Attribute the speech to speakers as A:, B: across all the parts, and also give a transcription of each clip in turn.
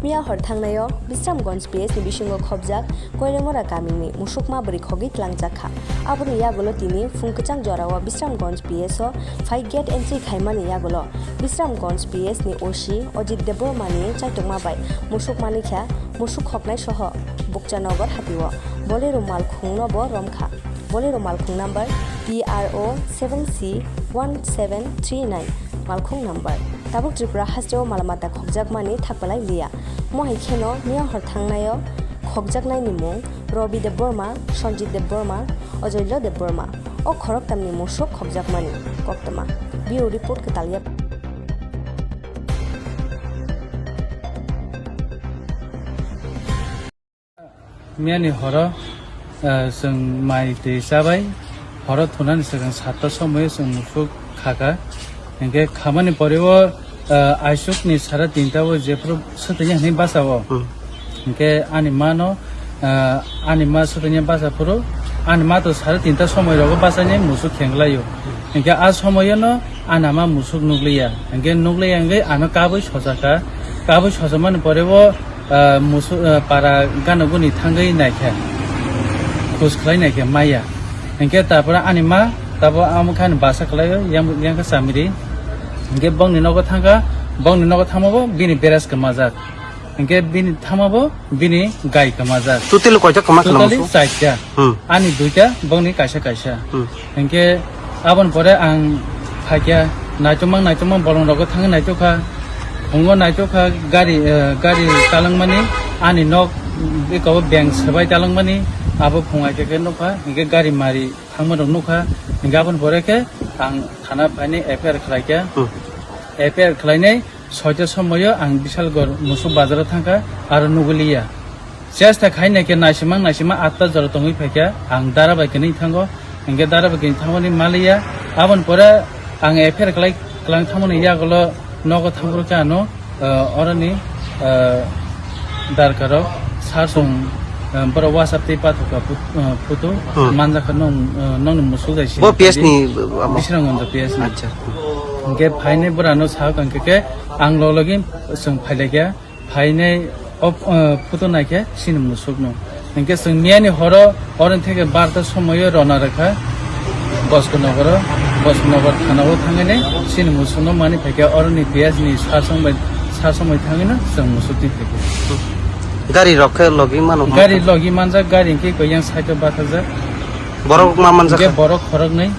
A: Mia Hortangnayo, Bisramgons PS ni Bishingo Khobjak, Koiremora Gamini, Mushukma Brikhogi Klangjakha. Aboni Yagolo Tini, Funkachang Jorawa, Bisramgons PSO, 5 Gate Entry Khaimani Yagolo, Bisramgons PS ni Oshi, Ojit Debormani, Chaitongma Bai, Mushukmani Kha, Mushuk Hoknai Soho, Bukchanogot Hapiwo, Bolero Malkhungnobo Romkha, Bolero Malkhung number PRO 7C1739, Malkhung number. Tabuk Tripura Hasjo Malamata Khokjakmani Thakbalai Liya. Mohai Kheno Mia Hortangnayo Khokjaknai Nimung Robi Deborma, Sonjit Deborma, Ojoilo Deborma. O Khorok Tamni Mushuk Khokjakmani Koktama. Bureau Report Ketalia.
B: Miani horo sing mai te sabai horo thunan sing satta somoy sing musuk khaka engke khamani porewo aisuk ni sara tinta wo jepro sutanya ni basawo engke animano anima sutanya basa puro anima to sara tinta somoy rogo basane musuk khenglayo engke a somoy no anama musuk nukliya engke nukliya engke ano kaboi sojaka kaboi sojaman porewo musu para ganoguni thangai naikha khos khlai naikha maya engke tapara anima tabo amkhan basa khlayo yang ka samiri engke bongni nogo thanga bongni nogo thamabo bini beras ka majak engke bini thamabo bini gai ka majak
C: total koita kama kana
B: totally saitya ani duita bongni kaisa kaisa engke abon pore ang phakya naitomang bolong rogo thanga naitoka Ongo naitoka gari talangmani ani nok biko bank sabai talangmani abo phungai ke nokha nge gari mari thangmano nokha ngabon boreke ang thana pani FIR khlaikya FIR khlainai soita somoyo ang bisalgor musu bazar thangka aro nuguliya chesta khaine ke naisima atta jor tongui phekya ang darabai ke ni thango nge darabai ke thangoni maliya abon pore ang FIR klang thamoni yagolo nogo thamgro chano orani darkaro sarsong boro WhatsApp te pathoka photo manja khano nong musul dai
C: bo PS ni
B: bisrangon PS ni
C: acha
B: ge phaine borano sa kan ke ang lologin sung phailegya phaine photo naike sin musuk no ge sung miani horo oran theke barta somoyo rona rakha boskonogoro থানাও থাঙেনে সিন মুসুনো মানি ফেকে অরনি পিয়াজ নি সাসময় থাঙেনা जों মুসুতি ফেকে
C: গাড়ি রক্ষে লগি
B: মানজা গাড়ি কি কয়াং সাইটো বাথাজা
C: বড় মা মানজা
B: কে বড় খরক নাই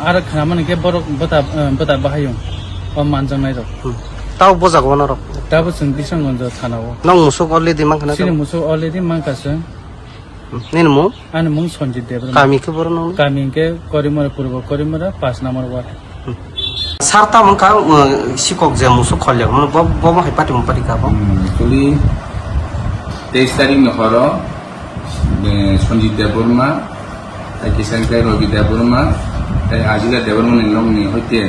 B: আর খামান কে বড় বতা বাহায়ং ও মানজং নাই রক
C: তাও বজাগো না রক
B: তাবো जों বিসংগঞ্জ থানাও
C: নং মুসুক অলরেডি মানখানা
B: সিন মুসুক অলরেডি মানকাছে
C: নিন মু
B: আন মুং সঞ্জিত দেব
C: কামি কে বড় নং
B: কামি কে করিমরা পূর্ব করিমরা 5 নম্বর ওয়ার্ড
C: সারতা মনকা শিকক যে মুসুক খলে মন বম হাই পাটি মপারি কাবো
D: actually 23 তারিখ নহর সঞ্জিত দেববর্মা কিষানকাই রবি দেববর্মা আজিলা দেববর্মা নংনি হইতে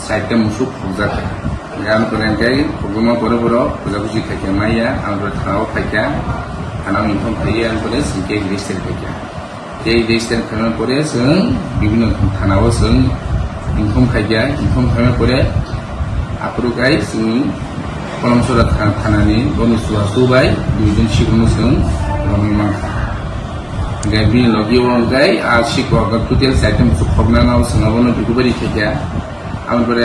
D: সাইটে মুসুক ফুজাকা গান করেনকাই প্রোগ্রাম করে বড় পূজাপুজি থাকে মাইয়া আমরা থাও থাকে থানাও ইনফর্ম থাকে আর করে সিকে রেজিস্টার থাকে এই রেজিস্টার করার পরে जों বিভিন্ন থানাও जों ইনফর্ম খাইয়া ইনফর্ম খাওয়ার পরে আপুরুকাই जों কলমসরা থানানি বনুসুয়া সুবাই দুইজন শিখনো जों রমিমাখা গাবি লগিও গাই আর শিকো গকুতেল সাইটেম সুখবনানাও সনাবনো দুগুবারি খাইয়া আমার পরে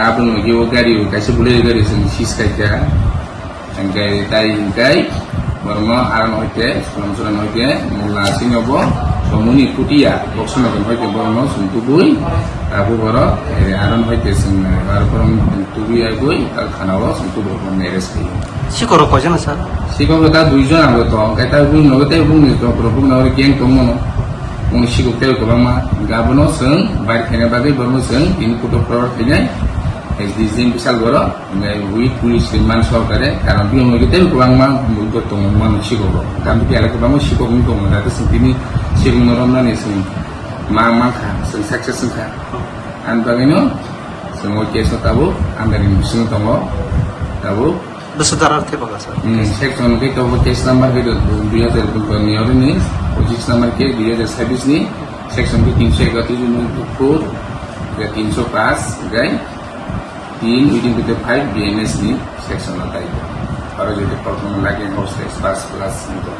D: আবন লগিও গাড়ি কাইছে বলে গাড়ি जों সিসকাইয়া গাই তাই গাই বর্মা আরাম হইতে কলমসরা হইতে মোলা সিংহব সমুনি কুটিয়া বক্সনগর হইতে বর্মা সুন্তুবুই আবু বড় আরাম হইতে আর পরম তুবিয়া গই আর খানাও সুন্তুবুই মেরেস কই
C: শিকর কজন স্যার
D: শিকক তা দুইজন আগত কাইতা বুই নগতে বুই তো প্রভু নর গেং কমনো মন শিকক তেল কবামা গাবনো जों বাইর খেনে বাগৈ বর্মা जों ইন কুটো প্রভাব ফিনাই এসডিজিম বিশাল বড় উই পুলিশ মান সহকারে কারণ বিয়ে নগতে গোবাংমা মুলগ দङ মান শিকক গামি এলা গোবাংমা শিকক দङ দাতে সিনি শিকক নরমনানি जों मा खा जों साक्सेस खा आन बागैनो जों केस ताबो आन्दारि बिसिनो दङ ताबो
C: बेसदारार थे बागा सर
D: सेक्शन के तो केस नंबर के 2000 नि औरनि 25 नंबर के 2026 नि सेक्शन के 331 4 305 गई 3 উইডিং পেতে 5 BNS ni section tayo. Para jadi kalau lagi hostess pas kelas itu.